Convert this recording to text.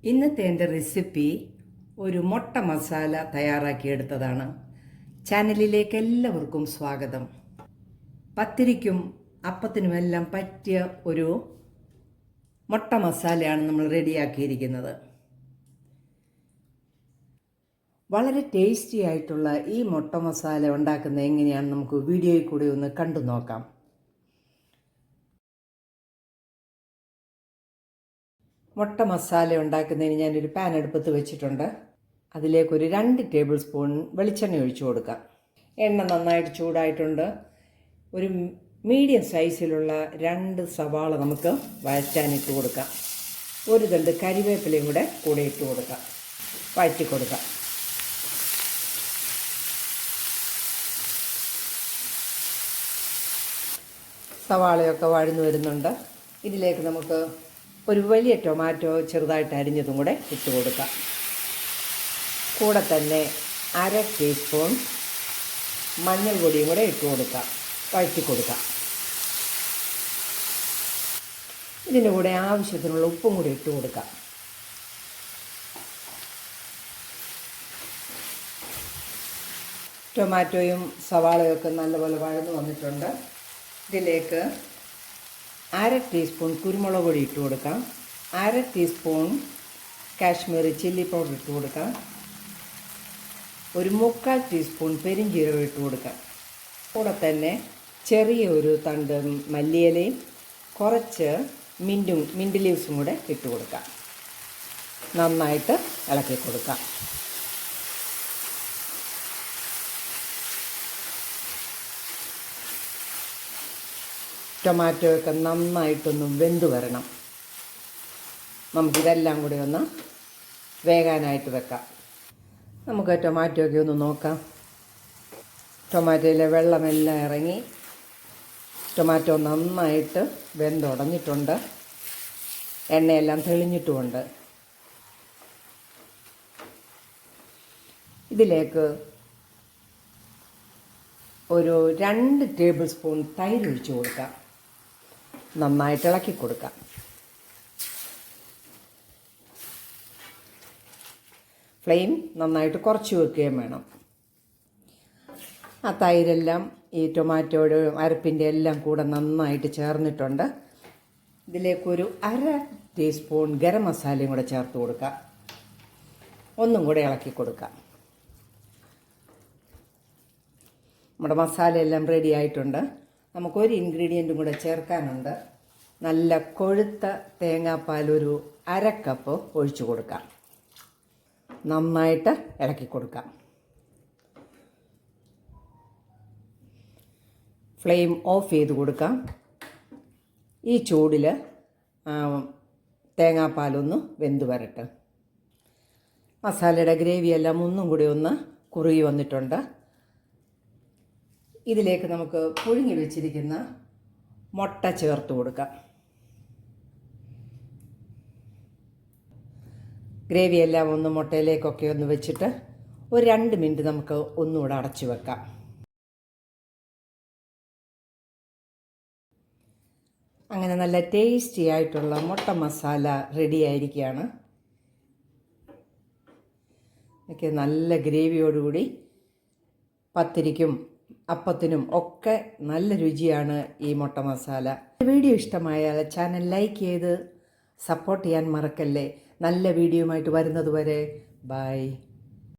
ഇന്നത്തെ എൻ്റെ റെസിപ്പി ഒരു മുട്ട മസാല തയ്യാറാക്കിയെടുത്തതാണ്. ചാനലിലേക്ക് എല്ലാവർക്കും സ്വാഗതം. പത്തിരിക്കും അപ്പത്തിനുമെല്ലാം പറ്റിയ ഒരു മുട്ട മസാലയാണ് നമ്മൾ റെഡിയാക്കിയിരിക്കുന്നത്. വളരെ ടേസ്റ്റി ആയിട്ടുള്ള ഈ മുട്ട മസാല ഉണ്ടാക്കുന്നത് എങ്ങനെയാണെന്ന് നമുക്ക് വീഡിയോയിൽ കൂടി ഒന്ന് കണ്ടു നോക്കാം. മുട്ട മസാല ഉണ്ടാക്കുന്നതിന് ഞാനൊരു പാൻ അടുപ്പത്ത് വെച്ചിട്ടുണ്ട്. അതിലേക്കൊരു 2 ടേബിൾ സ്പൂൺ വെളിച്ചെണ്ണ ഒഴിച്ചു കൊടുക്കാം. എണ്ണ നന്നായിട്ട് ചൂടായിട്ടുണ്ട്. ഒരു മീഡിയം സൈസിലുള്ള 2 സവാള നമുക്ക് വഴറ്റാനിട്ട് കൊടുക്കാം. ഒരു തണ്ട് കരിവേപ്പിലയും കൂടെ ഇട്ട് കൊടുക്കാം. വഴറ്റി കൊടുക്കാം. സവാളയൊക്കെ വഴന്നു വരുന്നുണ്ട്. ഇതിലേക്ക് നമുക്ക് ഒരു വലിയ ടൊമാറ്റോ ചെറുതായിട്ട് അരിഞ്ഞതും കൂടെ ഇട്ട് കൊടുക്കാം. കൂടെ തന്നെ 1/2 ടീസ്പൂൺ മഞ്ഞൾപ്പൊടിയും കൂടെ ഇട്ട് കൊടുക്കാം. വഴറ്റി കൊടുക്കാം. ഇതിൻ്റെ കൂടെ ആവശ്യത്തിനുള്ള ഉപ്പും കൂടി ഇട്ട് കൊടുക്കാം. ടൊമാറ്റോയും സവാളയൊക്കെ നല്ലപോലെ വഴന്നു വന്നിട്ടുണ്ട്. ഇതിലേക്ക് 1/2 ടീസ്പൂൺ കുരുമുളക് പൊടി ഇട്ട് കൊടുക്കാം. 1/2 ടീസ്പൂൺ കാശ്മീരി ചില്ലി പൗഡർ ഇട്ട് കൊടുക്കാം. ഒരു 1/4 ടീസ്പൂൺ പെരിഞ്ജീരകം ഇട്ട് കൊടുക്കാം. കൂടെ തന്നെ ചെറിയ ഒരു തണ്ട് മല്ലിയിലയും കുറച്ച് മിൻറ്റ് ലീവ്സും കൂടെ ഇട്ട് കൊടുക്കാം. നന്നായിട്ട് ഇളക്കി കൊടുക്കാം. ടൊമാറ്റോ ഒക്കെ നന്നായിട്ടൊന്ന് വെന്ത് വരണം. നമുക്കിതെല്ലാം കൂടി ഒന്ന് വേകാനായിട്ട് വെക്കാം. നമുക്ക് ടൊമാറ്റോ ഒക്കെ ഒന്ന് നോക്കാം. ടൊമാറ്റോയിലെ വെള്ളമെല്ലാം ഇറങ്ങി ടൊമാറ്റോ നന്നായിട്ട് വെന്തുടഞ്ഞിട്ടുണ്ട്. എണ്ണയെല്ലാം തെളിഞ്ഞിട്ടുമുണ്ട്. ഇതിലേക്ക് ഒരു 2 ടേബിൾ സ്പൂൺ തൈര് ഒഴിച്ച് കൊടുക്കാം. നന്നായിട്ട് ഇളക്കി കൊടുക്കാം. ഫ്ലെയിം നന്നായിട്ട് കുറച്ച് വെക്കുകയും വേണം. ആ തൈരെല്ലാം ഈ ടൊമാറ്റോയുടെ അരപ്പിൻ്റെ എല്ലാം കൂടെ നന്നായിട്ട് ചേർന്നിട്ടുണ്ട്. ഇതിലേക്കൊരു 1/2 ടീസ്പൂൺ ഗരം മസാലയും കൂടെ ചേർത്ത് കൊടുക്കാം. ഒന്നും കൂടെ ഇളക്കി കൊടുക്കാം. നമ്മുടെ മസാലയെല്ലാം റെഡി ആയിട്ടുണ്ട്. നമുക്കൊരു ഇൻഗ്രീഡിയൻറ്റും കൂടെ ചേർക്കാനുണ്ട്. നല്ല കൊഴുത്ത തേങ്ങാപ്പാൽ ഒരു 1/2 കപ്പ് ഒഴിച്ചു കൊടുക്കാം. നന്നായിട്ട് ഇളക്കി കൊടുക്കാം. ഫ്ലെയിം ഓഫ് ചെയ്ത് കൊടുക്കാം. ഈ ചൂടിൽ തേങ്ങാപ്പാലൊന്ന് വെന്ത് വരട്ടെ. മസാലയുടെ ഗ്രേവിയെല്ലാം ഒന്നും കൂടി ഒന്ന് കുറുകി വന്നിട്ടുണ്ട്. ഇതിലേക്ക് നമുക്ക് പുഴുങ്ങി വെച്ചിരിക്കുന്ന മുട്ട ചേർത്ത് കൊടുക്കാം. ഗ്രേവിയെല്ലാം ഒന്ന് മുട്ടയിലേക്കൊക്കെ ഒന്ന് വെച്ചിട്ട് ഒരു 2 മിനിറ്റ് നമുക്ക് ഒന്നുകൂടെ അടച്ചു വെക്കാം. അങ്ങനെ നല്ല ടേസ്റ്റി ആയിട്ടുള്ള മുട്ട മസാല റെഡി ആയിരിക്കുകയാണ്. ഒക്കെ നല്ല ഗ്രേവിയോടുകൂടി പത്തിരിക്കും അപ്പത്തിനും ഒക്കെ നല്ല രുചിയാണ് ഈ മുട്ട മസാല. വീഡിയോ ഇഷ്ടമായാൽ ചാനൽ ലൈക്ക് ചെയ്ത് സപ്പോർട്ട് ചെയ്യാൻ മറക്കല്ലേ. നല്ല വീഡിയോയുമായിട്ട് വരുന്നത് വരെ ബൈ.